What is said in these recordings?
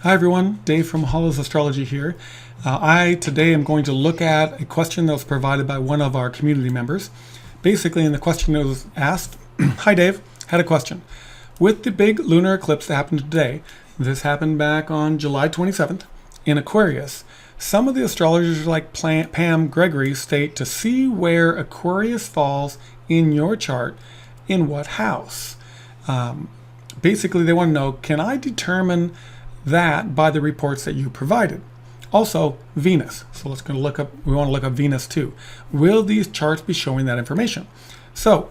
Hi everyone, Dave from Mahala's Astrology here. I today am going to look at a question that was provided by one of our community members. Basically, in the question that was asked, hi Dave, had a question. With the big lunar eclipse that happened today, this happened back on July 27th in Aquarius, some of the astrologers like Pam Gregory state to see where Aquarius falls in your chart, in what house. Basically, they want to know, can I determine that by the reports that you provided? Also, Venus. So let's go look up, we want to look up Venus too. Will these charts be showing that information? So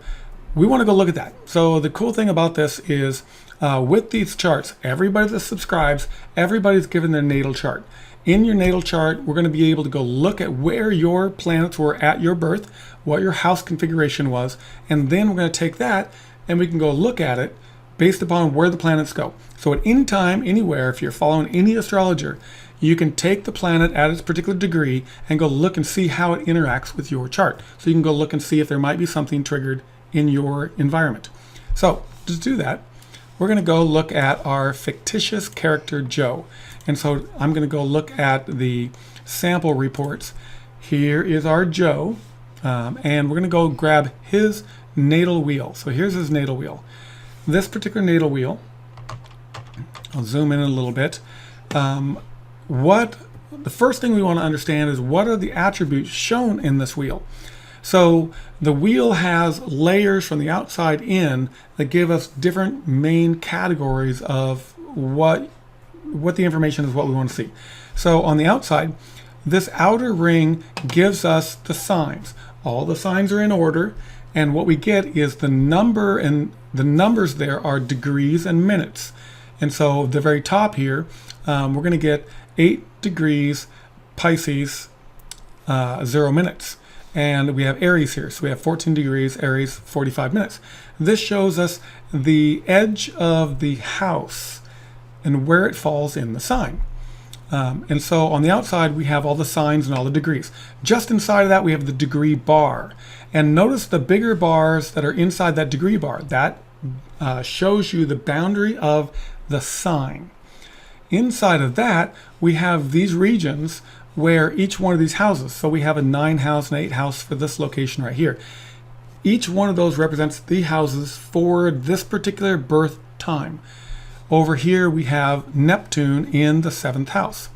we want to go look at that. So the cool thing about this is with these charts, everybody that subscribes, everybody's given their natal chart. In your natal chart, we're going to be able to go look at where your planets were at your birth, what your house configuration was, and then we're going to take that and we can go look at it based upon where the planets go. So at any time, anywhere, if you're following any astrologer, you can take the planet at its particular degree and go look and see how it interacts with your chart. So you can go look and see if there might be something triggered in your environment. So to do that, we're going to go look at our fictitious character Joe. And so I'm going to go look at the sample reports. Here is our Joe, and we're going to go grab his natal wheel. So here's his natal wheel. This particular natal wheel, I'll zoom in a little bit. The first thing we want to understand is what are the attributes shown in this wheel. So the wheel has layers from the outside in that give us different main categories of what the information is, what we want to see. So on the outside, this outer ring gives us the signs. All the signs are in order, and what we get is the number, and the numbers there are degrees and minutes. And so the very top here, we're going to get 8 degrees Pisces, 0 minutes. And we have Aries here. So we have 14 degrees, Aries, 45 minutes. This shows us the edge of the house and where it falls in the sign. And so on the outside, we have all the signs and all the degrees. Just inside of that, we have the degree bar. And notice the bigger bars that are inside that degree bar. That shows you the boundary of the sign. Inside of that, we have these regions where each one of these houses, so we have a 9 house and 8 house for this location right here. Each one of those represents the houses for this particular birth time. Over here we have Neptune in the 7th house.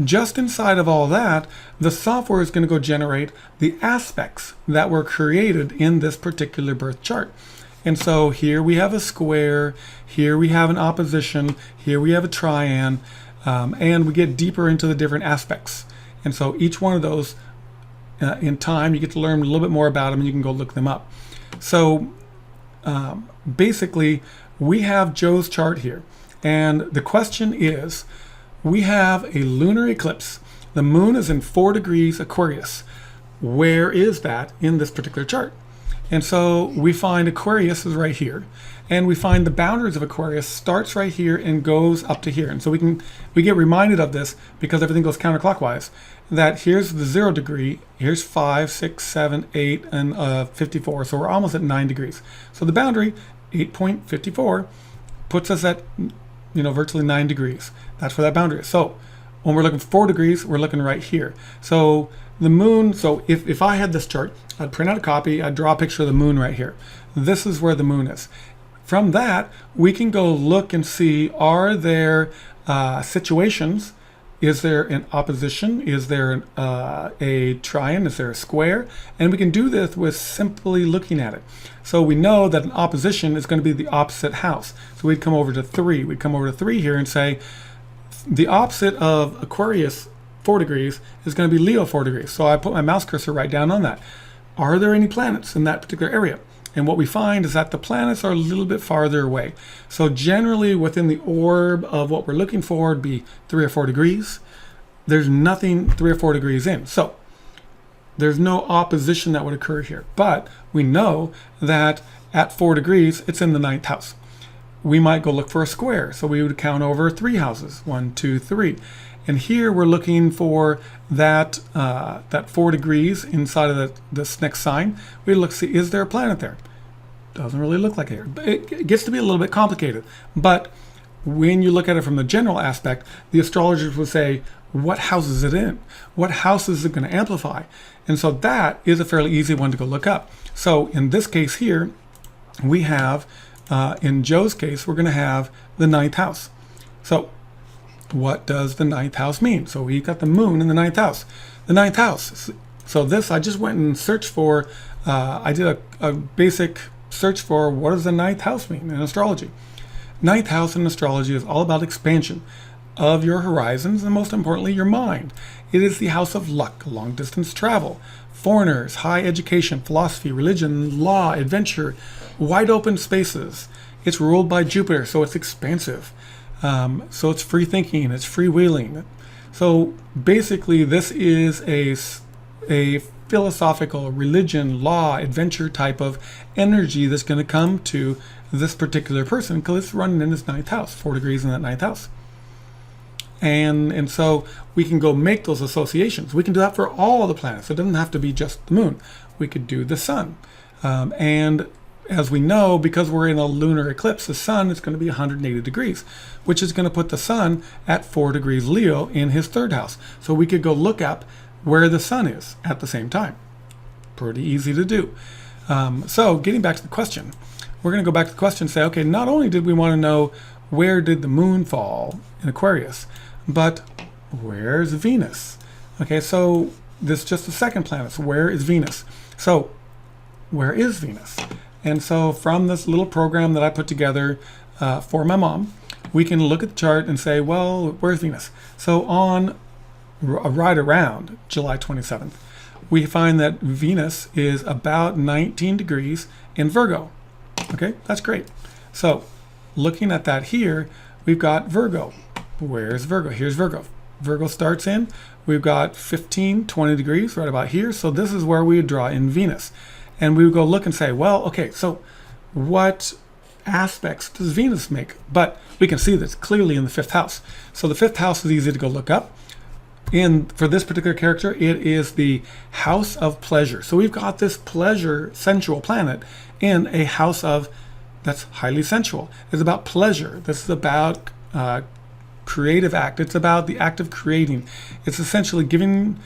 Just inside of all that, the software is going to go generate the aspects that were created in this particular birth chart. And so here we have a square, here we have an opposition, here we have a triad, and we get deeper into the different aspects. And so each one of those, in time, you get to learn a little bit more about them and you can go look them up. So basically, we have Joe's chart here. And the question is, we have a lunar eclipse. The moon is in 4 degrees Aquarius. Where is that in this particular chart? And so we find Aquarius is right here, and we find the boundaries of Aquarius starts right here and goes up to here. And so we get reminded of this because everything goes counterclockwise, that here's the 0 degree, here's 5, 6, 7, 8, and 54. So we're almost at 9 degrees. So the boundary, 8.54, puts us at virtually 9 degrees. That's where that boundary is. So when we're looking for 4 degrees, we're looking right here. So the moon, so if I had this chart, I'd print out a copy, I'd draw a picture of the moon right here. This is where the moon is. From that, we can go look and see, are there situations? Is there an opposition? Is there a triad? Is there a square? And we can do this with simply looking at it. So we know that an opposition is going to be the opposite house. So we'd come over to 3. We'd come over to 3 here and say, the opposite of Aquarius 4 degrees is going to be Leo 4 degrees. So I put my mouse cursor right down on that. Are there any planets in that particular area? And what we find is that the planets are a little bit farther away. So generally within the orb of what we're looking for would be 3 or 4 degrees. There's nothing 3 or 4 degrees in. So there's no opposition that would occur here. But we know that at 4 degrees, it's in the 9th house. We might go look for a square. So we would count over 3 houses, 1, 2, 3. And here we're looking for that 4 degrees inside of this next sign. We look, see, is there a planet there? Doesn't really look like it. It gets to be a little bit complicated. But when you look at it from the general aspect, the astrologers would say, what house is it in? What house is it going to amplify? And so that is a fairly easy one to go look up. So in this case here, we have, in Joe's case, we're going to have the 9th house. So what does the 9th house mean? So we got the moon in the 9th house. The 9th house. So this, I just went and searched for, I did a basic search for what does the 9th house mean in astrology. 9th house in astrology is all about expansion of your horizons and most importantly your mind. It is the house of luck, long distance travel, foreigners, high education, philosophy, religion, law, adventure, wide open spaces. It's ruled by Jupiter, so it's expansive. So it's free thinking, it's freewheeling. So basically this is a philosophical, religion, law, adventure type of energy that's going to come to this particular person because it's running in his 9th house, 4 degrees in that 9th house. And so we can go make those associations. We can do that for all the planets. It doesn't have to be just the moon. We could do the sun. And as we know, because we're in a lunar eclipse, the sun is going to be 180 degrees, which is going to put the sun at 4 degrees Leo in his 3rd house. So we could go look up where the sun is at the same time. Pretty easy to do. So getting back to the question, we're going to go back to the question and say, okay, not only did we want to know where did the moon fall in Aquarius, but where's Venus? Okay, so this is just the second planet. So where is Venus? So where is Venus? And so from this little program that I put together for my mom, we can look at the chart and say, well, where's Venus? So on right around July 27th, we find that Venus is about 19 degrees in Virgo. Okay, that's great. So looking at that here, we've got Virgo. Where's Virgo? Here's Virgo. Virgo starts in, we've got 15, 20 degrees right about here. So this is where we would draw in Venus. And we would go look and say, well, okay, so what aspects does Venus make? But we can see this clearly in the 5th house. So the 5th house is easy to go look up. For this particular character, it is the house of pleasure. So we've got this pleasure sensual planet in a house that's highly sensual. It's about pleasure. This is about creative act. It's about the act of creating. It's essentially giving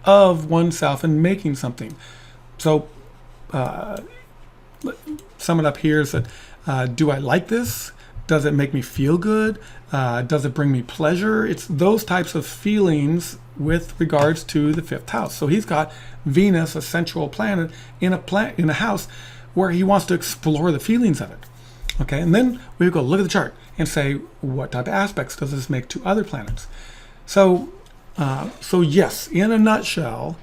of oneself and making something. So sum it up here is that do I like this? Does it make me feel good? Does it bring me pleasure? It's those types of feelings with regards to the 5th house. So he's got Venus, a sensual planet, in a house where he wants to explore the feelings of it. Okay, and then we go look at the chart and say, what type of aspects does this make to other planets? So yes, in a nutshell,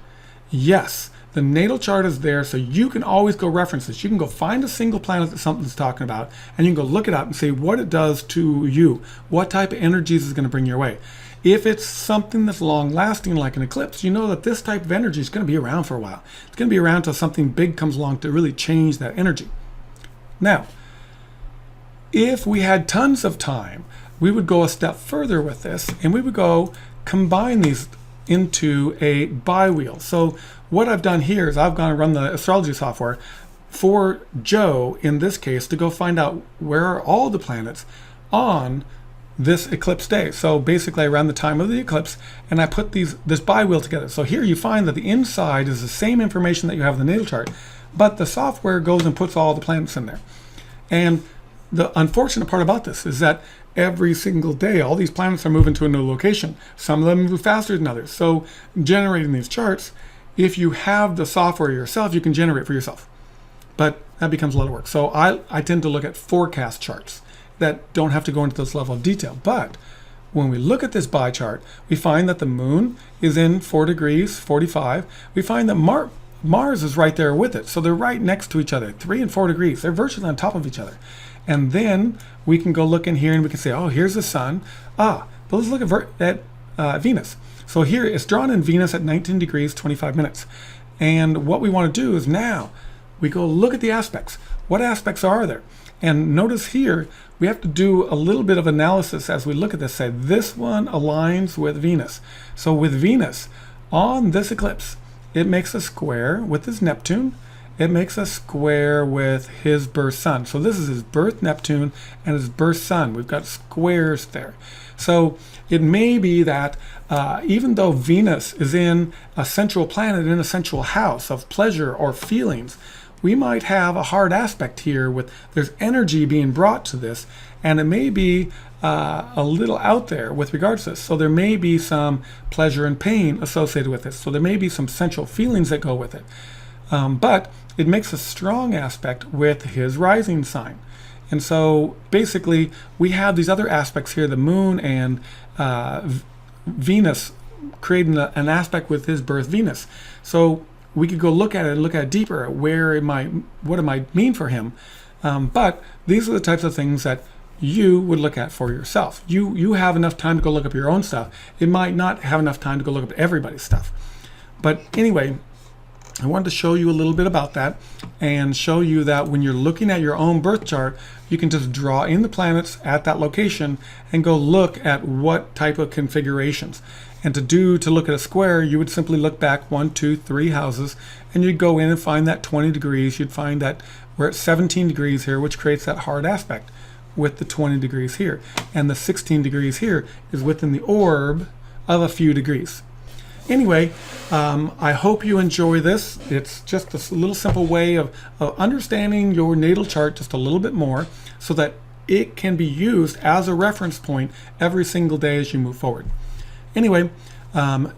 yes, the natal chart is there, so you can always go reference this. You can go find a single planet that something's talking about, and you can go look it up and see what it does to you. What type of energies is going to bring your way. If it's something that's long-lasting like an eclipse, you know that this type of energy is going to be around for a while. It's going to be around until something big comes along to really change that energy. Now, if we had tons of time, we would go a step further with this, and we would go combine these into a bi-wheel. So what I've done here is I've gone and run the astrology software for Joe, in this case, to go find out where are all the planets on this eclipse day. So basically I ran the time of the eclipse and I put this bi-wheel together. So here you find that the inside is the same information that you have in the natal chart, but the software goes and puts all the planets in there. And the unfortunate part about this is that every single day, all these planets are moving to a new location. Some of them move faster than others. So generating these charts, if you have the software yourself, you can generate for yourself. But that becomes a lot of work. So I tend to look at forecast charts that don't have to go into this level of detail. But when we look at this bi chart, we find that the moon is in 4 degrees, 45. We find that Mars is right there with it. So they're right next to each other, 3 and 4 degrees. They're virtually on top of each other. And then we can go look in here and we can say, oh, here's the sun. But let's look at Venus. So here it's drawn in Venus at 19 degrees, 25 minutes. And what we want to do is now we go look at the aspects. What aspects are there? And notice here, we have to do a little bit of analysis as we look at this, say this one aligns with Venus. So with Venus on this eclipse, it makes a square with this Neptune, it makes a square with his birth sun. So this is his birth Neptune and his birth sun. We've got squares there. So it may be that even though Venus is in a central planet, in a central house of pleasure or feelings, we might have a hard aspect here with there's energy being brought to this, and it may be a little out there with regards to this. So there may be some pleasure and pain associated with this. So there may be some central feelings that go with it. But it makes a strong aspect with his rising sign. And so basically we have these other aspects here, the moon and Venus creating an aspect with his birth Venus. So we could go look at it and look at it deeper, what it might mean for him. But these are the types of things that you would look at for yourself. You have enough time to go look up your own stuff. It might not have enough time to go look up everybody's stuff. But anyway, I wanted to show you a little bit about that and show you that when you're looking at your own birth chart, you can just draw in the planets at that location and go look at what type of configurations. And to look at a square, you would simply look back 1, 2, 3 houses, and you'd go in and find that 20 degrees. You'd find that we're at 17 degrees here, which creates that hard aspect with the 20 degrees here. And the 16 degrees here is within the orb of a few degrees. Anyway, I hope you enjoy this. It's just a little simple way of understanding your natal chart just a little bit more so that it can be used as a reference point every single day as you move forward. Anyway,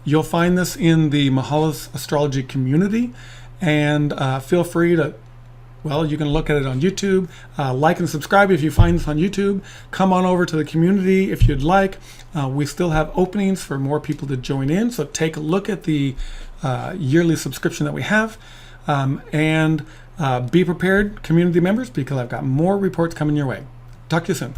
you'll find this in the Mahala's Astrology community, and feel free to, well, you can look at it on YouTube. Like and subscribe if you find this on YouTube. Come on over to the community if you'd like. We still have openings for more people to join in, so take a look at the yearly subscription that we have. And be prepared, community members, because I've got more reports coming your way. Talk to you soon.